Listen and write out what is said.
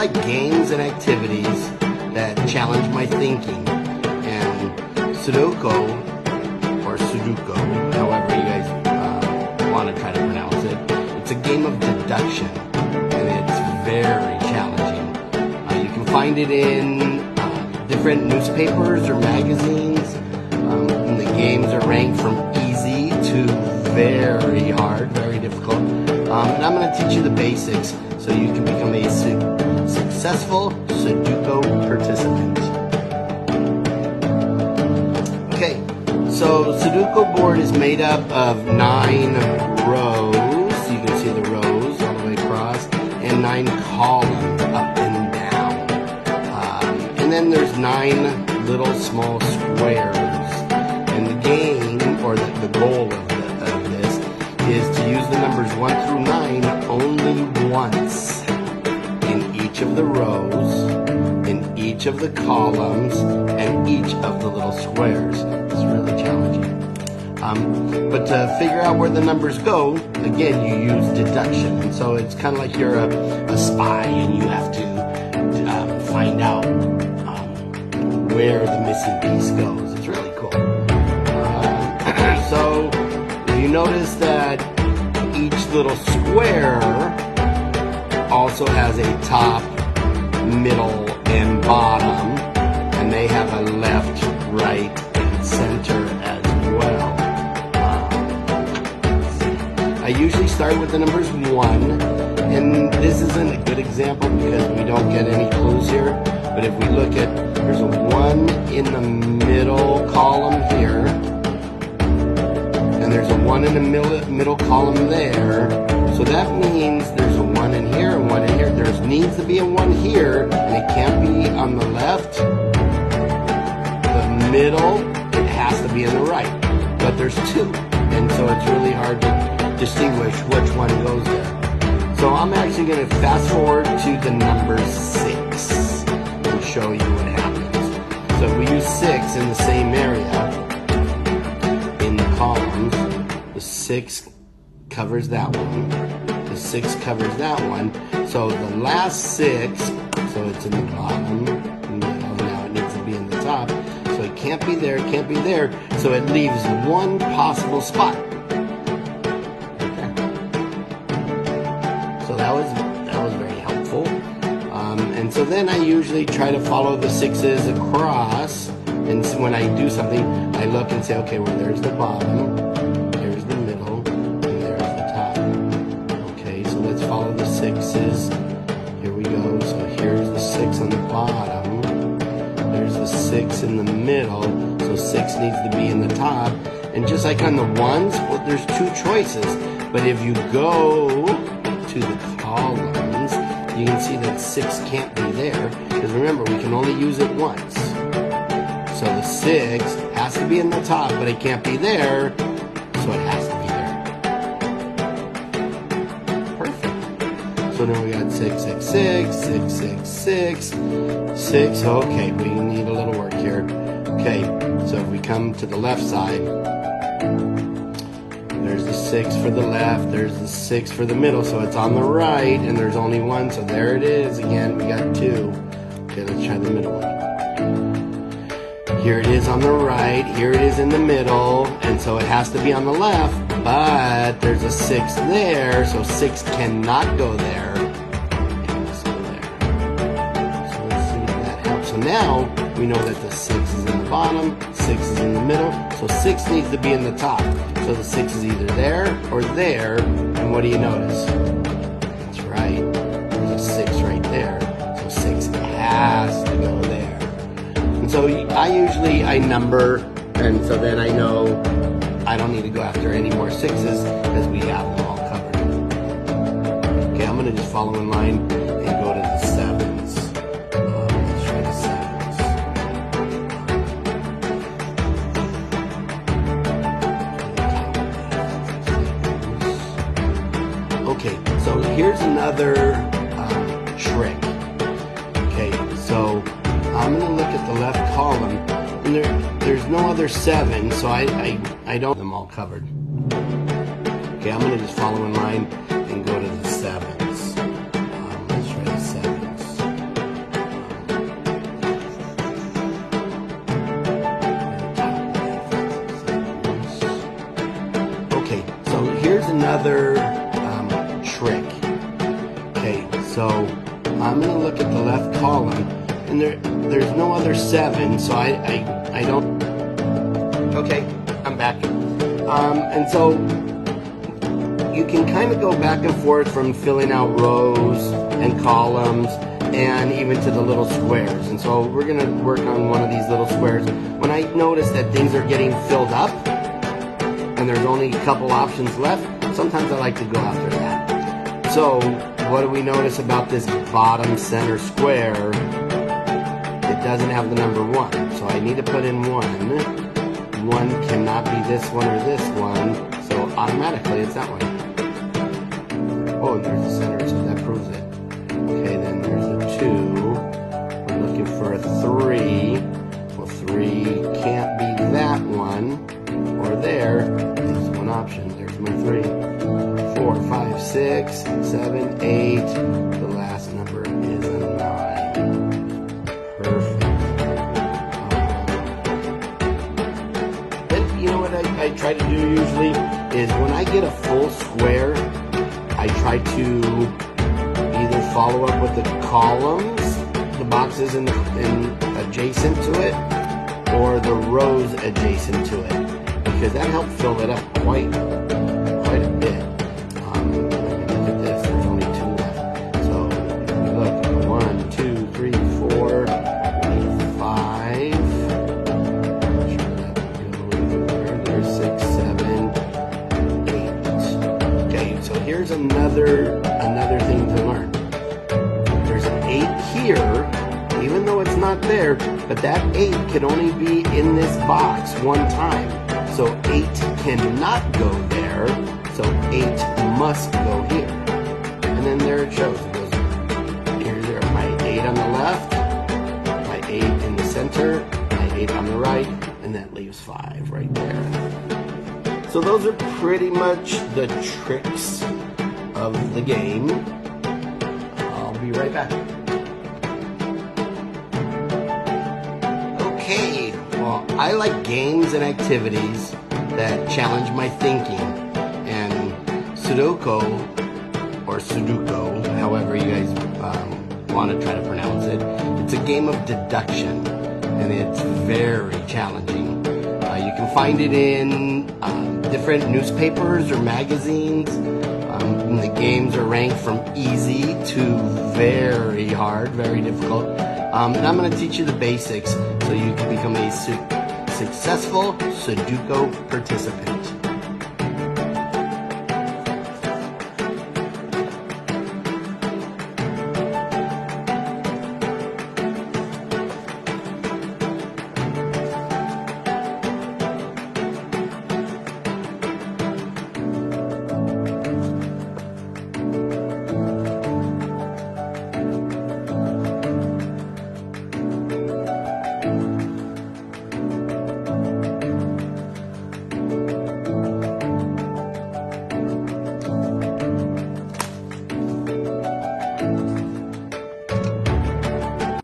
like games and activities that challenge my thinking. And Sudoku, or Sudoku, however you guys want to try to pronounce it, it's a game of deduction, and it's very challenging. You can find it in different newspapers or magazines. And the games are ranked from easy to very hard, very difficult. And I'm going to teach you the basics so you can become a successful Sudoku participant. Okay, so Sudoku board is made up of 9 rows. You can see the rows all the way across, and 9 columns up and down. And then there's 9 little small squares. And the game, or the goal of this, is to use the numbers 1 through 9 only once in each of the rows, in each of the columns, and each of the little squares. It's really challenging. But to figure out where the numbers go, again, you use deduction. And so it's kind of like you're a spy, and you have to find out where the missing piece goes. It's really cool. So you notice that each little square also has a top, middle, and bottom, and they have a left, right, and center as well. I usually start with the numbers 1, and this isn't a good example because we don't get any clues here, but if we look at, there's a 1 in the middle column here, and there's a 1 in the middle column there. So that means there's a 1 in here and 1 in here. There needs to be a 1 here, and it can't be on the left, the middle, it has to be on the right. But there's 2, and so it's really hard to distinguish which one goes there. So I'm actually going to fast forward to the number 6 and show you what happens. So if we use 6 in the same area, columns, the 6 covers that one, the 6 covers that one, so the last 6, so it's in the bottom, now it needs to be in the top, so it can't be there, it can't be there, so it leaves one possible spot. Okay. So that was very helpful. And so then I usually try to follow the 6s across. And so when I do something, I look and say, okay, well, there's the bottom, there's the middle, and there's the top. Okay, so let's follow the 6s. Here we go. So here's the 6 on the bottom. There's the 6 in the middle. So 6 needs to be in the top. And just like on the 1s, well, there's 2 choices. But if you go to the columns, you can see that 6 can't be there. Because remember, we can only use it once. So the 6 has to be in the top, but it can't be there, so it has to be there. Perfect. So now we got 6, 6, 6, 6, 6, 6, 6. Okay, we need a little work here. Okay, so if we come to the left side, there's the 6 for the left, there's the 6 for the middle, so it's on the right, and there's only 1, so there it is. Again, we got 2. Okay, let's try the middle one. Here it is on the right, here it is in the middle, and so it has to be on the left, but there's a 6 there, so 6 cannot go there. It must go there. So let's see if that helps. So now we know that the 6 is in the bottom, 6 is in the middle, so 6 needs to be in the top. So the 6 is either there or there, and what do you notice? That's right, there's a 6 right there, so 6 has to go there. So I number, and so then I know I don't need to go after any more 6s because we have them all covered. Okay, I'm going to just follow in line and go to the 7s. Let's try the 7s. Okay, so here's another trick. Okay, so I'm going to look at the left column, and there's no other 7, so I don't have them all covered. Okay, I'm going to just follow in line and go to the 7s. Let's try the 7s. another trick. Okay, so I'm gonna look at the left column, and there's no other 7, so I don't. Okay, I'm back. And so you can kind of go back and forth from filling out rows and columns and even to the little squares. And so we're going to work on one of these little squares. When I notice that things are getting filled up and there's only a couple options left, sometimes I like to go after that. So what do we notice about this bottom center square? It doesn't have the number 1. So I need to put in 1. 1 cannot be this one or this one, so automatically it's that one. Oh, and there's the center, so that proves it. Okay, then there's a 2. We're looking for a 3. Well, 3 can't be that one or there. There's one option. There's my 3. 4, 5, 6, 7, 8. The last number is a 9. Perfect. Then, you know what I try to do usually is when I get a full square, I try to either follow up with the columns, the boxes in adjacent to it, or the rows adjacent to it, because that helps fill it up quite a bit. Look at this, there's only 2 left. So if we look, 1, 2, 3, 4, 5. There's 6, 7, 8. Okay, so here's another thing to learn. There's an 8 here, even though it's not there, but that 8 can only be in this box one time. So 8 cannot go there, so 8 must go here. And then there it shows. It goes, here's my 8 on the left, my 8 in the center, my 8 on the right, and that leaves 5 right there. So those are pretty much the tricks of the game. I'll be right back. Okay, well, I like games and activities that challenge my thinking, and Sudoku, or Sudoku, however you guys want to try to pronounce it, it's a game of deduction, and it's very challenging. You can find it in different newspapers or magazines. And the games are ranked from easy to very hard, very difficult. And I'm going to teach you the basics so you can become a successful Sudoku participant.